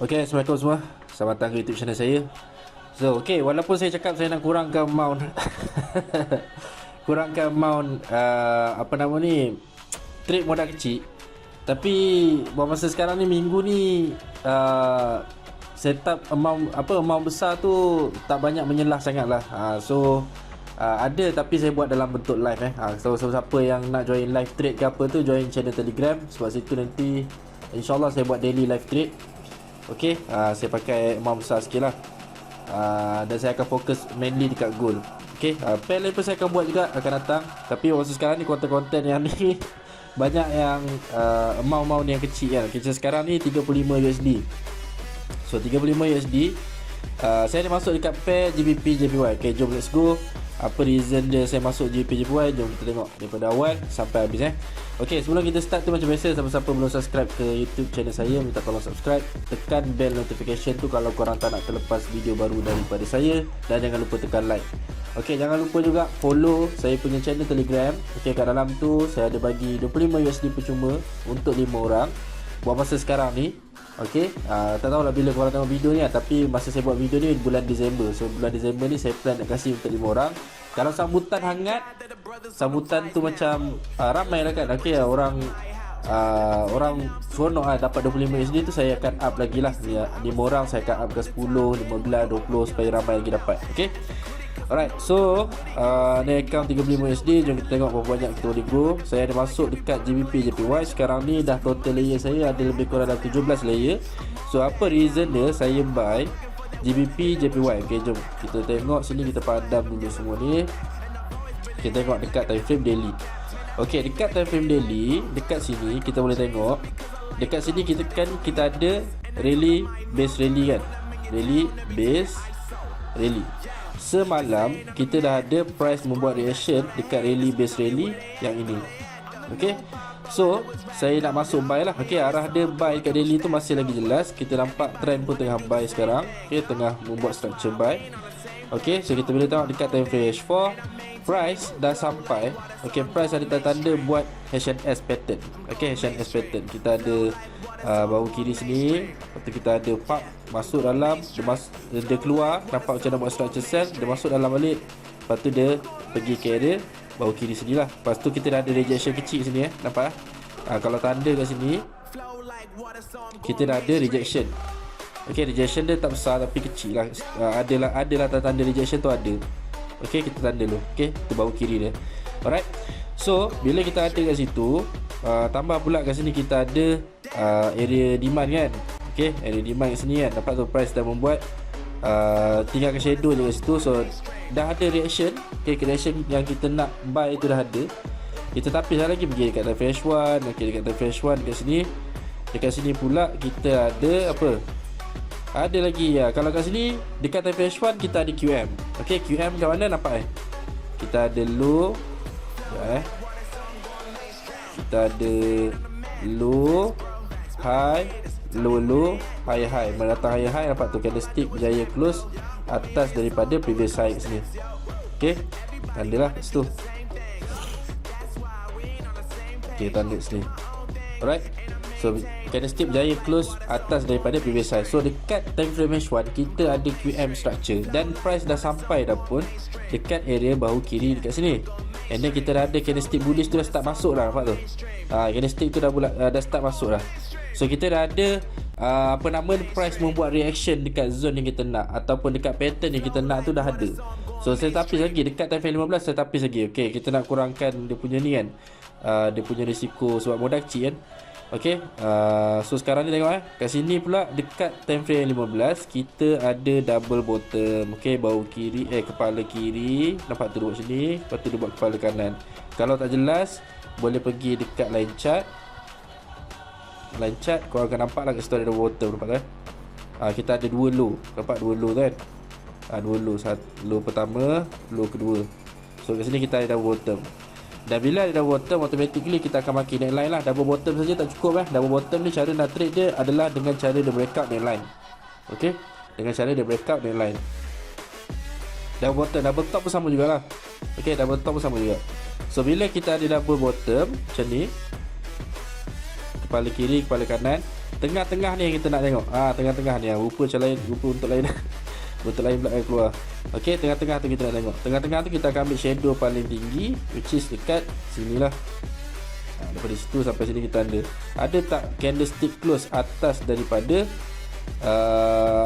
Okay, Assalamualaikum semua. Selamat datang ke YouTube channel saya. So, okay, walaupun saya cakap saya nak kurangkan amount apa nama ni, trade modal kecil, tapi buat masa sekarang ni, minggu ni setup amount besar tu tak banyak menyelah sangat lah. Ada, tapi saya buat dalam bentuk live So siapa yang nak join live trade ke apa tu, join channel Telegram, sebab situ nanti InsyaAllah saya buat daily live trade. Okay, saya pakai amount besar sikit lah, dan saya akan fokus mainly dekat gold. Okay, pair lain pun saya akan buat juga, akan datang. Tapi masa sekarang ni konten-konten yang ni banyak yang amount-amount yang kecil kan. Kita sekarang ni 35 USD. So 35 USD, saya dah masuk dekat pair GBP JPY. Okay, jom let's go. Apa reason dia saya masuk GBP JPY, jom kita tengok daripada awal sampai habis Okay, sebelum kita start tu, macam biasa, siapa-siapa belum subscribe ke YouTube channel saya, minta tolong subscribe, tekan bell notification tu kalau korang tak nak terlepas video baru daripada saya, dan jangan lupa tekan like. Okay, jangan lupa juga follow saya punya channel Telegram. Okay, kat dalam tu saya ada bagi 25 USD percuma untuk 5 orang buat masa sekarang ni. Okay, tak tahulah bila korang tengok video ni tapi masa saya buat video ni bulan Disember. So bulan Disember ni saya plan nak kasih untuk 5 orang. Kalau sambutan hangat, sambutan tu macam ramai lah kan. Okay, orang seronok lah dapat 25 USD tu, saya akan up lagi lah 5 orang saya akan up ke 10, 15, 20 supaya ramai lagi dapat. Okay, alright, so ni account 35 USD. Jom kita tengok berapa banyak kita boleh grow. Saya ada masuk dekat GBP JPY. Sekarang ni dah total layer saya ada lebih kurang dalam 17 layer. So apa reason dia saya buy GBP JPY. Okay, jom kita tengok sini, kita padam dulu semua ni. Kita tengok dekat time frame daily. Okay, dekat time frame daily, dekat sini kita boleh tengok. Dekat sini kita ada rally base rally kan. Rally base rally. Semalam kita dah ada price membuat reaction dekat rally base rally yang ini. Okay, so saya nak masuk buy lah. Okay, arah dia buy kat rally tu masih lagi jelas. Kita nampak trend pun tengah buy sekarang. Okay, tengah membuat structure buy. Okay, so kita boleh tengok dekat time frame H4, price dah sampai. Okay, price ada tanda buat HNS pattern. Okay, HNS pattern. Kita ada bahu kiri sini. Lepas tu kita ada pump masuk dalam, dia keluar, nampak macam nak buat structure sell. Dia masuk dalam balik. Lepas tu dia pergi ke area bahu kiri sini lah. Lepas tu kita dah ada rejection kecil sini nampak kalau tanda kat sini kita dah ada rejection. Okay, rejection dia tak besar tapi kecil lah. Adalah tanda rejection tu ada. Okay, kita tanda dulu. Okay, tu bahu kiri dia. Alright, so bila kita ada kat situ, tambah pula kat sini kita ada area demand kan. Okay, area demand kat sini kan. Dapat tu price dah membuat tinggalkan shadow je kat situ. So dah ada reaction. Okay, reaction yang kita nak buy tu dah ada. Kita tapis lagi pergi dekat fresh one. Okay, dekat fresh one dekat sini. Dekat sini pula kita ada apa? Ada lagi kalau kat sini dekat time fresh one kita ada QM. Okay, QM kat mana nampak kita ada low kita ada low, high, low, high. Mendatang high nampak tu candlestick berjaya close atas daripada previous high sini. Okay, tandalah kat situ. Okay, tanda sini. Alright, so candlestick berjaya close atas daripada previous high. So dekat time frame H1 kita ada QM structure dan price dah sampai dah pun dekat area bahu kiri dekat sini. And then kita dah ada candlestick bullish tu dah start masuk dah, nampak tu. Candlestick tu dah start masuk dah. So kita dah ada price membuat reaction dekat zone yang kita nak ataupun dekat pattern yang kita nak tu dah ada. So saya tapis lagi dekat time frame 15, saya tapis lagi. Okay, kita nak kurangkan dia punya ni kan, dia punya risiko sebab modal kecil kan. Okay, so sekarang ni tengok kat sini pula dekat time frame 15 kita ada double bottom. Okay, bahu kiri kepala kiri nampak tu duduk sini, lepas tu dia buat kepala kanan. Kalau tak jelas boleh pergi dekat line chart. Line chart korang akan nampak lah kat situ ada double bottom, nampak kan. Kita ada dua low, nampak dua low kan. Dua low, low pertama, low kedua. So kat sini kita ada double bottom. Dan bila ada double bottom, automatically kita akan maki neckline lah. Double bottom saja tak cukup Double bottom ni cara nak trade dia adalah dengan cara dia breakout neckline. Okay, dengan cara dia breakout neckline. Double bottom, double top pun sama jugalah. Okay, double top pun sama juga. So bila kita ada double bottom macam ni, kepala kiri, kepala kanan, Tengah-tengah ni yang kita nak tengok. Tengah-tengah ni rupa macam lain, rupa untuk lain. Untuk lain pula keluar. Okey, tengah-tengah tu kita nak tengok. Tengah-tengah tu kita akan ambil shadow paling tinggi, which is dekat sinilah. Daripada situ sampai sini kita tanda. Ada tak candlestick close atas daripada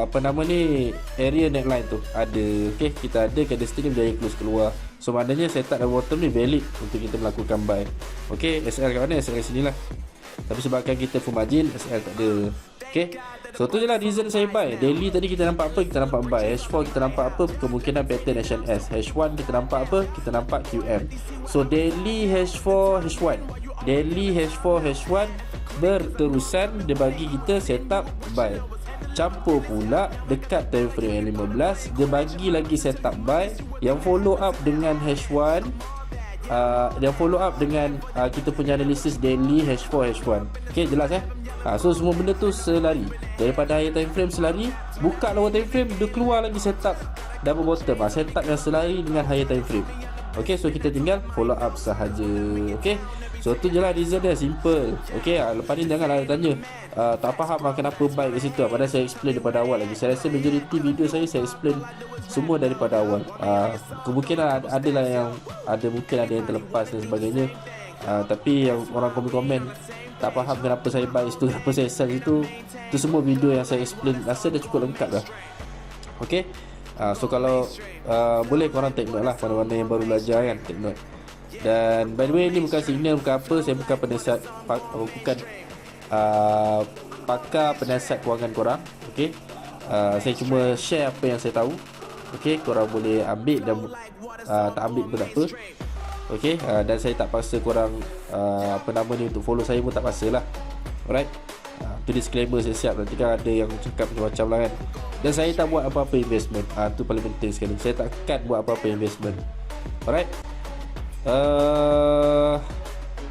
apa nama ni, area neckline tu? Ada. Okey, kita ada candlestick ni berjaya close keluar. So maknanya setup dan bottom ni valid untuk kita melakukan buy. Okey, SL kat mana? SL kat sini lah. Tapi sebabkan kita full margin, SL tak ada. Okey, so tu je lah reason saya buy. Daily tadi kita nampak apa? Kita nampak buy. H4 kita nampak apa? Kemungkinan pattern HNS. H1 kita nampak apa? Kita nampak QM. So daily H4 H1, daily H4 H1 berterusan dia bagi kita setup buy. Campur pula dekat time frame yang 15, dia bagi lagi setup buy yang follow up dengan H1, dia follow up dengan kita punya analisis daily H4 H1. Okay, jelas so semua benda tu selari daripada higher time frame, selari buka lower time frame, dia keluar lagi setup double bottom, setup yang selari dengan higher time frame. Okay, so kita tinggal follow up sahaja. Okay, so tu je lah reason dia, simple. Okay, lepas ni janganlah tanya tak faham kenapa buy kat situ, padahal saya explain daripada awal lagi. Saya rasa majority video saya explain semua daripada awal. Kemungkinan ada lah yang mungkin ada yang terlepas dan sebagainya, tapi yang orang komen tak faham kenapa saya buy situ, kenapa saya sell situ, itu semua video yang saya explain rasa dah cukup lengkap dah. Okay, so kalau boleh korang take note lah, mana-mana yang baru belajar kan, take note. Dan by the way, ni bukan signal, bukan apa, saya bukan penasihat, bukan pakar penasihat kewangan korang. Okay, saya cuma share apa yang saya tahu. Okay, korang boleh ambil dan tak ambil pun tak apa. Okay, dan saya tak paksa korang apa nama ni untuk follow saya pun tak paksa lah. Alright, tu disclaimer saya siap. Nanti kan ada yang cakap macam-macam lah kan. Dan saya tak buat apa-apa investment, tu paling penting sekali. Saya takkan buat apa-apa investment. Alright,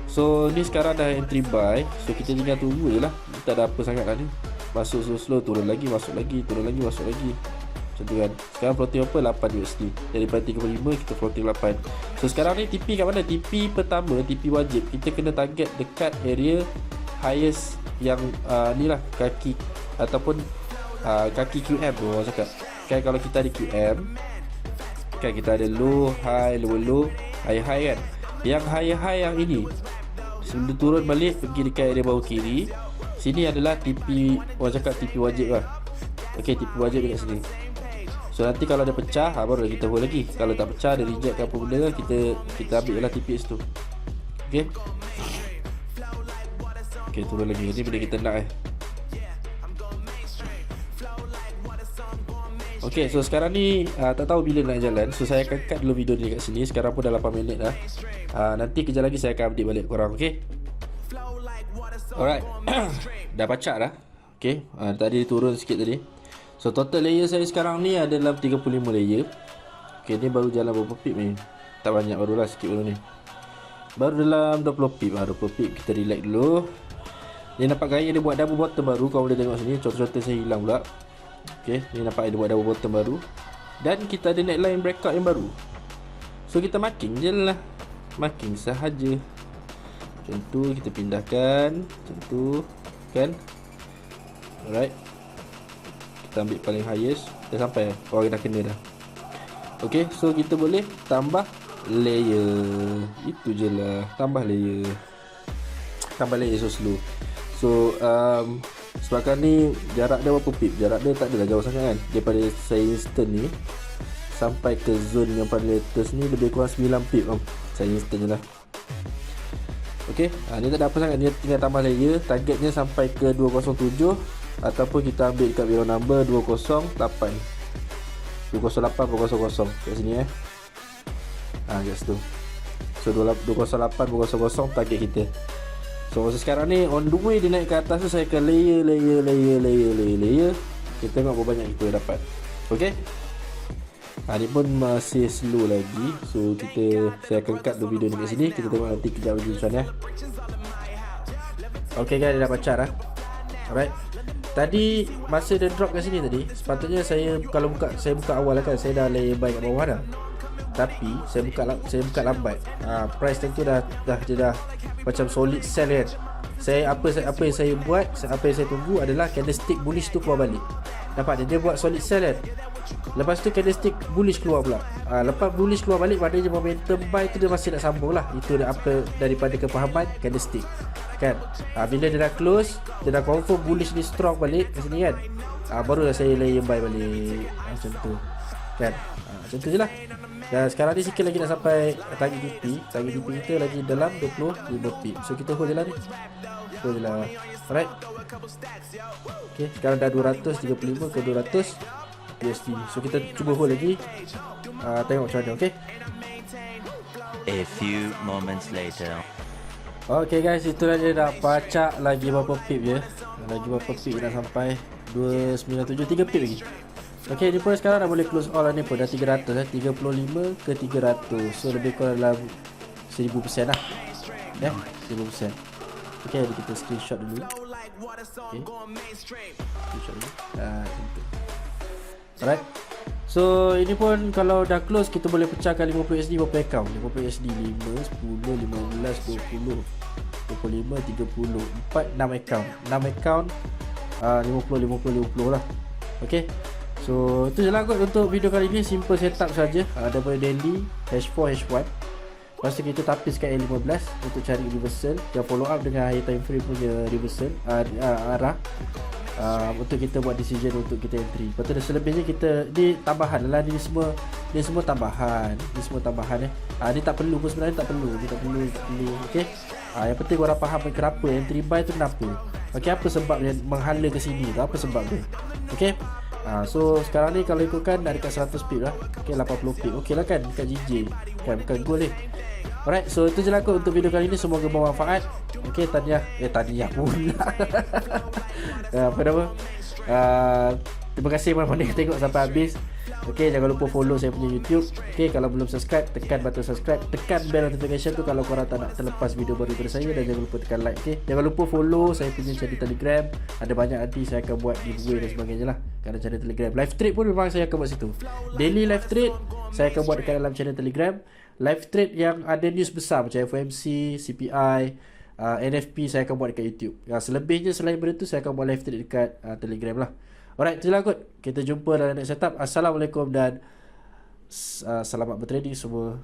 so ni sekarang dah entry buy. So kita tinggal tunggu je lah, tak ada apa sangat lah ni. Masuk slow-slow, turun lagi, masuk lagi, turun lagi, masuk lagi, macam tu kan. Sekarang floating apa? 8 USD. Daripada 35 kita floating 8. So sekarang ni TP kat mana? TP pertama, TP wajib kita kena target dekat area highest yang ni lah, kaki ataupun kaki QM tu orang cakap kan. Kalau kita ada QM kan, kita ada low, high, low, low, high, high kan. Yang high yang ini sebelum turun balik pergi dekat area bawah kiri, sini adalah TP, orang cakap TP wajib lah. Ok, TP wajib dekat sini. So nanti kalau dia pecah, baru kita hold lagi. Kalau tak pecah, dia reject ke apa benda, kita ambil lah TP tu. Ok, ok, turun lagi. Ini benda kita nak Ok, so sekarang ni tak tahu bila nak jalan. So saya akan cut dulu video ni kat sini. Sekarang pun dah 8 minit dah. Nanti kejap lagi saya akan update balik korang. Ok, alright. Dah pacak dah. Ok, tadi turun sikit tadi. So total layer saya sekarang ni ada dalam 35 layer. Ok, ni baru jalan berapa pip ni? Tak banyak, barulah sikit baru ni. Baru dalam 20 pip. 20 pip, kita relax dulu. Ni nampak gaya dia buat double bottom baru. Kau boleh tengok sini, contoh-contoh saya hilang pula. Ok, ni nampak dia buat double bottom baru. Dan kita ada neckline breakout yang baru. So kita marking je lah, marking sahaja. Macam tu, kita pindahkan macam tu kan. Alright, kita ambil paling highest. Dah sampai, orang dah kena dah. Ok, so kita boleh tambah layer. Itu je lah, tambah layer. Tambah layer so slow. So sebabkan ni jarak dia berapa pip? Jarak dia tak adalah jauh sangat kan. Daripada saya instant ni sampai ke zone yang paling latest ni lebih kurang 9 pip. Saya instant je lah. Ok, ni tak ada apa sangat. Ni tinggal tambah layer. Targetnya sampai ke 207, ataupun kita ambil dekat biro number 208 kat sini kat situ. So 208 target kita. So masa sekarang ni on the way dia naik ke atas tu, saya akan layer. Kita tengok berapa banyak kita dapat. Ok, ni pun masih slow lagi. So saya akan cut dulu video ni kat sini. Kita tengok nanti kejap lagi macam mana. Ok guys, dia dah baca dah. Alright, tadi masa dia drop kat sini tadi, sepatutnya saya kalau saya buka awal lah kan, saya dah layer buy kat bawah dah. Tapi saya buka lambat. Price tag tu dah macam solid sell kan. Apa yang saya buat, apa yang saya tunggu adalah candlestick bullish tu keluar balik. Nampak dia buat solid sell kan. Lepas tu candlestick bullish keluar pula. Lepas bullish keluar balik, maknanya momentum buy tu dia masih nak sambung lah. Itu apa daripada kefahaman candlestick kan. Bila dia dah close, dia dah confirm bullish ni strong balik kat sini kan, barulah saya layer buy balik. Macam tu kan. Macam tu je lah. Dan sekarang ni sikit lagi nak sampai target TP. Target TP kita lagi dalam 25 pip. So kita hold je lah ni. Hold je lah. Alright. Okay, sekarang dah 235 ke 200 USD. So kita cuba hold lagi. Tengok macam mana. Okay. A few moments later. Okay guys, itulah dia dah pacak lagi berapa pip je. Lagi berapa pip nak sampai 297, 3 pip lagi. Okay, ni pun sekarang dah boleh close all lah ni pun. Dah 300 35 ke 300. So lebih kurang dalam 1000% lah. 1000%. Okay, kita screenshot dulu. Okay, screenshot dulu. Alright. So ini pun kalau dah close, kita boleh pecahkan 50 USD berapa account. 50 USD 5, 10, 15, 20, 25, 30, 4, 6 account. 6 account 50 lah. Okay. So itu je lah kot untuk video kali ni. Simple setup saja. Daripada daily H4 H1. Lepas tu kita tapiskan L15 untuk cari reversal dan follow up dengan high time frame punya reversal arah, untuk kita buat decision untuk kita entry. Lepas tu dan selebihnya kita ni tambahan lah. Ni semua tambahan. Ni semua tambahan ni tak perlu pun sebenarnya. Tak perlu. Okay. Yang penting korang faham kenapa entry buy tu kenapa. Okay, apa sebab dia menghala ke sini tu, apa sebab dia. Okay. So sekarang ni kalau ikutkan dah dekat 100 pip lah. Okay, 80 pip. Okay lah kan, dekat GJ kan, bukan goal ni. Alright, so itu je lah kot untuk video kali ni. Semoga bermanfaat. Okay, tahniah pula. Apa nama, terima kasih mana-mana yang tengok sampai habis. Okay, jangan lupa follow saya punya YouTube. Okay, kalau belum subscribe, tekan button subscribe, tekan bell notification tu kalau korang tak nak terlepas video baru daripada saya. Dan jangan lupa tekan like. Okay, jangan lupa follow saya punya channel Telegram. Ada banyak nanti saya akan buat giveaway dan sebagainya lah kat channel Telegram. Live trade pun memang saya akan buat situ. Daily live trade saya akan buat dekat dalam channel Telegram. Live trade yang ada news besar macam FOMC, CPI, NFP saya akan buat dekat YouTube. Selebihnya selain benda tu saya akan buat live trade dekat Telegram lah. Alright, itulah kot. Kita jumpa dalam next setup. Assalamualaikum dan selamat bertrading semua.